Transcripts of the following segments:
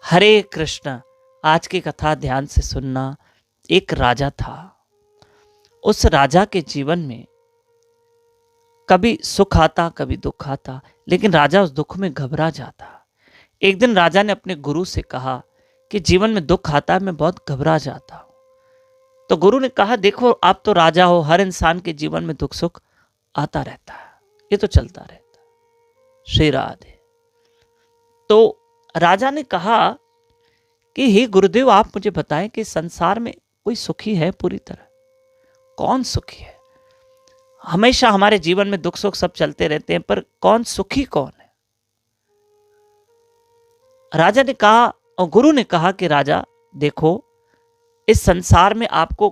हरे कृष्ण। आज की कथा ध्यान से सुनना। एक राजा था। उस राजा के जीवन में कभी सुख आता कभी दुख आता, लेकिन राजा उस दुख में घबरा जाता। एक दिन राजा ने अपने गुरु से कहा कि जीवन में दुख आता है, मैं बहुत घबरा जाता हूं। तो गुरु ने कहा, देखो आप तो राजा हो, हर इंसान के जीवन में दुख सुख आता रहता है, ये तो चलता रहता है। श्री राधे। तो राजा ने कहा कि हे गुरुदेव, आप मुझे बताएं कि संसार में कोई सुखी है पूरी तरह? कौन सुखी है? हमेशा हमारे जीवन में दुख सुख सब चलते रहते हैं, पर कौन सुखी कौन है? राजा ने कहा, और गुरु ने कहा कि राजा देखो, इस संसार में आपको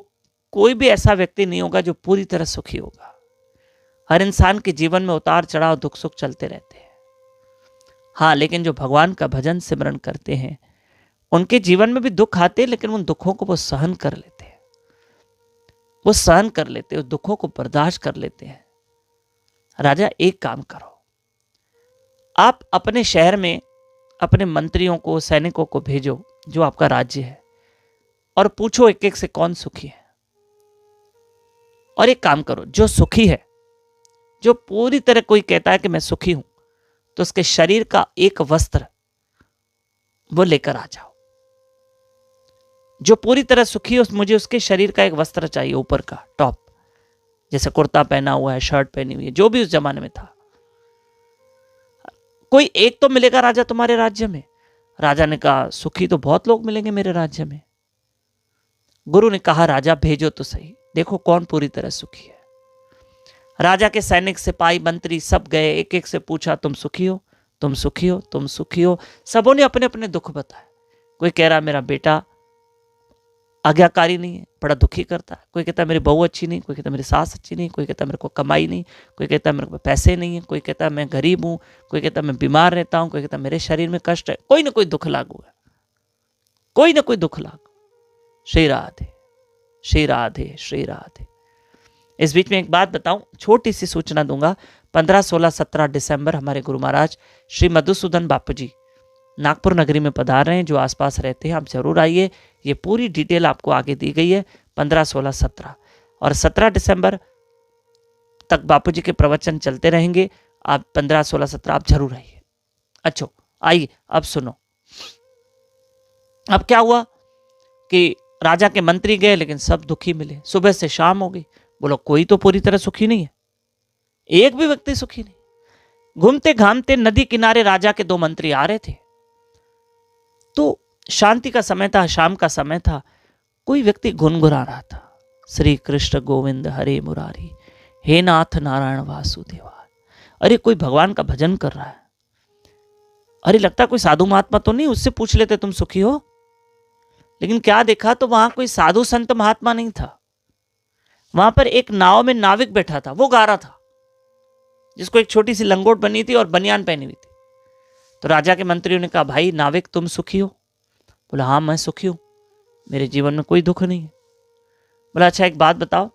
कोई भी ऐसा व्यक्ति नहीं होगा जो पूरी तरह सुखी होगा। हर इंसान के जीवन में उतार चढ़ाव दुख सुख चलते रहते हैं। हाँ, लेकिन जो भगवान का भजन सिमरन करते हैं उनके जीवन में भी दुख आते हैं, लेकिन उन दुखों को वो सहन कर लेते हैं। वो सहन कर लेते हैं, उस दुखों को बर्दाश्त कर लेते हैं। राजा, एक काम करो, आप अपने शहर में अपने मंत्रियों को, सैनिकों को भेजो जो आपका राज्य है, और पूछो एक एक से कौन सुखी है। और एक काम करो, जो सुखी है, जो पूरी तरह कोई कहता है कि मैं सुखी हूं, तो उसके शरीर का एक वस्त्र वो लेकर आ जाओ। जो पूरी तरह सुखी है, मुझे उसके शरीर का एक वस्त्र चाहिए, ऊपर का टॉप, जैसे कुर्ता पहना हुआ है, शर्ट पहनी हुई है, जो भी उस जमाने में था। कोई एक तो मिलेगा राजा तुम्हारे राज्य में। राजा ने कहा, सुखी तो बहुत लोग मिलेंगे मेरे राज्य में। गुरु ने कहा, राजा भेजो तो सही, देखो कौन पूरी तरह सुखी है। राजा के सैनिक, सिपाही, मंत्री सब गए, एक एक से पूछा, तुम सुखी हो, तुम सुखी हो, तुम सुखी हो। सबों ने अपने अपने दुख बताए। कोई कह रहा मेरा बेटा आज्ञाकारी नहीं है, बड़ा दुखी करता है। कोई कहता है मेरी बहू अच्छी नहीं, कोई कहता है मेरी सास अच्छी नहीं, कोई कहता है मेरे को कमाई नहीं, कोई कहता है मेरे को पैसे नहीं है, कोई कहता है मैं गरीब हूं, कोई कहता है मैं बीमार रहता हूं, कोई कहता है मेरे शरीर में कष्ट है। कोई ना कोई दुख लागू है, कोई ना कोई दुख लागू। श्री राधे, श्री राधे, श्री राधे। इस बीच में एक बात बताऊं, छोटी सी सूचना दूंगा। 15, 16, 17 दिसंबर हमारे गुरु महाराज श्री मधुसूदन बापू जी नागपुर नगरी में पधार रहे हैं। जो आसपास रहते हैं आप जरूर आइए। ये पूरी डिटेल आपको आगे दी गई है। 15, 16, 17 और 17 दिसंबर तक बापू जी के प्रवचन चलते रहेंगे। आप 15, 16, 17 आप जरूर आइए। अच्छा, आइए अब सुनो। अब क्या हुआ कि राजा के मंत्री गए, लेकिन सब दुखी मिले। सुबह से शाम हो गई, बोलो कोई तो पूरी तरह सुखी नहीं है, एक भी व्यक्ति सुखी नहीं। घूमते घामते नदी किनारे राजा के 2 मंत्री आ रहे थे। तो शांति का समय था, शाम का समय था। कोई व्यक्ति गुनगुना रहा था, श्री कृष्ण गोविंद हरे मुरारी, हे नाथ नारायण वासुदेवा। अरे कोई भगवान का भजन कर रहा है। अरे लगता कोई साधु महात्मा तो नहीं, उससे पूछ लेते तुम सुखी हो। लेकिन क्या देखा, तो वहां कोई साधु संत महात्मा नहीं था। वहां पर एक नाव में नाविक बैठा था, वो गा रहा था, जिसको एक छोटी सी लंगोट बनी थी और बनियान पहनी हुई थी। तो राजा के मंत्रियों ने कहा, भाई नाविक तुम सुखी हो? बोला हाँ मैं सुखी हूं, मेरे जीवन में कोई दुख नहीं है। बोला अच्छा एक बात बताओ,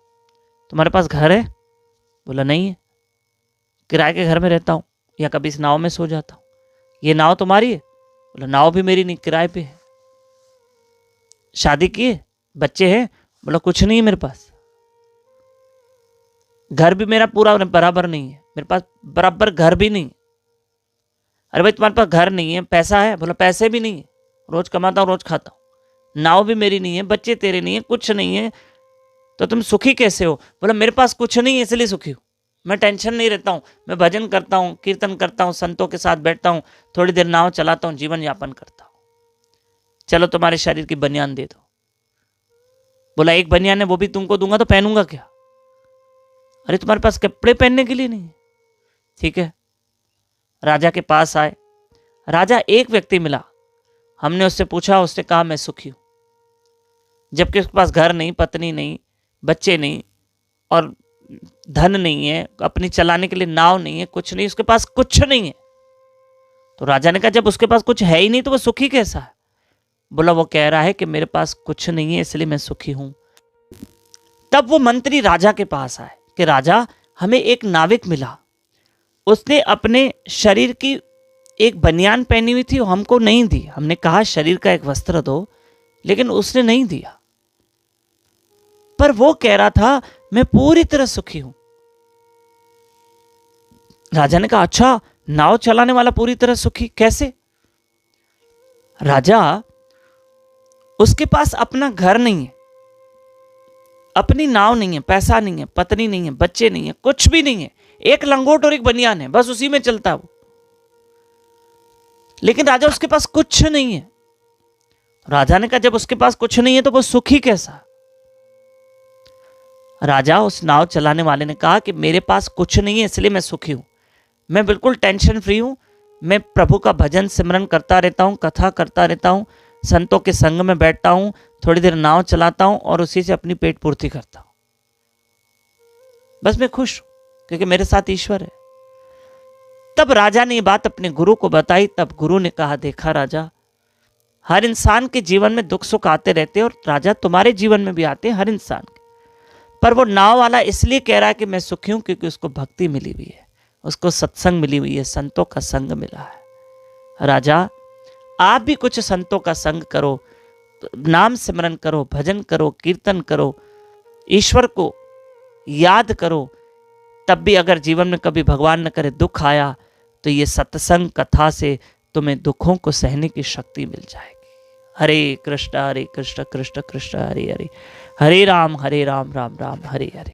तुम्हारे पास घर है? बोला नहीं है, किराए के घर में रहता हूं, या कभी इस नाव में सो जाता हूं। ये नाव तुम्हारी है? बोला नाव भी मेरी नहीं, किराए पे है। शादी किए, बच्चे हैं? बोला कुछ नहीं है मेरे पास। घर भी मेरा पूरा बराबर नहीं है, मेरे पास बराबर घर भी नहीं। अरे भाई तुम्हारे पास घर नहीं है, पैसा है? बोला पैसे भी नहीं है, रोज कमाता हूँ रोज खाता हूँ। नाव भी मेरी नहीं है, बच्चे तेरे नहीं है, कुछ नहीं है, तो तुम सुखी कैसे हो? बोला मेरे पास कुछ नहीं है इसलिए सुखी हूँ, मैं टेंशन नहीं रहता हूँ, मैं भजन करता हूँ, कीर्तन करता हूँ, संतों के साथ बैठता हूँ, थोड़ी देर नाव चलाता हूँ, जीवन यापन करता हूँ। चलो तुम्हारे शरीर की बनियान दे दो। बोला एक बनियान है, वो भी तुमको दूंगा तो पहनूंगा क्या? अरे तुम्हारे पास कपड़े पहनने के लिए नहीं है? ठीक है। राजा के पास आए। राजा एक व्यक्ति मिला, हमने उससे पूछा, उसने कहा मैं सुखी हूं। जबकि उसके पास घर नहीं, पत्नी नहीं, बच्चे नहीं, और धन नहीं है, अपनी चलाने के लिए नाव नहीं है, कुछ नहीं, उसके पास कुछ नहीं है। तो राजा ने कहा जब उसके पास कुछ है ही नहीं तो वो सुखी कैसा है? बोला वो कह रहा है कि मेरे पास कुछ नहीं है इसलिए मैं सुखी हूं। तब वो मंत्री राजा के पास आए कि राजा हमें एक नाविक मिला, उसने अपने शरीर की एक बनियान पहनी हुई थी, वो हमको नहीं दी। हमने कहा शरीर का एक वस्त्र दो, लेकिन उसने नहीं दिया। पर वो कह रहा था मैं पूरी तरह सुखी हूं। राजा ने कहा अच्छा, नाव चलाने वाला पूरी तरह सुखी कैसे? राजा, उसके पास अपना घर नहीं है, अपनी नाव नहीं है, पैसा नहीं है, पत्नी नहीं है, बच्चे नहीं है, कुछ भी नहीं है, एक लंगोट और एक बनियान है, बस उसी में चलता वो। लेकिन राजा, उसके पास कुछ नहीं है। राजा ने कहा जब उसके पास कुछ नहीं है तो वो सुखी कैसा? राजा, उस नाव चलाने वाले ने कहा कि मेरे पास कुछ नहीं है इसलिए मैं सुखी हूं, मैं बिल्कुल टेंशन फ्री हूं, मैं प्रभु का भजन सिमरन करता रहता हूं, कथा करता रहता हूं, संतों के संग में बैठता हूं, थोड़ी देर नाव चलाता हूं और उसी से अपनी पेट पूर्ति करता हूं, बस मैं खुश हूं क्योंकि मेरे साथ ईश्वर है। तब राजा ने ये बात अपने गुरु को बताई। तब गुरु ने कहा देखा राजा, हर इंसान के जीवन में दुख सुख आते रहते हैं, और राजा तुम्हारे जीवन में भी आते हैं हर इंसान के। पर वो नाव वाला इसलिए कह रहा है कि मैं सुखी हूं क्योंकि उसको भक्ति मिली हुई है, उसको सत्संग मिली हुई है, संतों का संग मिला है। राजा, आप भी कुछ संतों का संग करो, नाम सिमरन करो, भजन करो, कीर्तन करो, ईश्वर को याद करो। तब भी अगर जीवन में कभी भगवान न करे दुख आया तो ये सत्संग कथा से तुम्हें दुखों को सहने की शक्ति मिल जाएगी। हरे कृष्ण कृष्ण कृष्ण हरे हरे, हरे राम राम राम हरे हरे।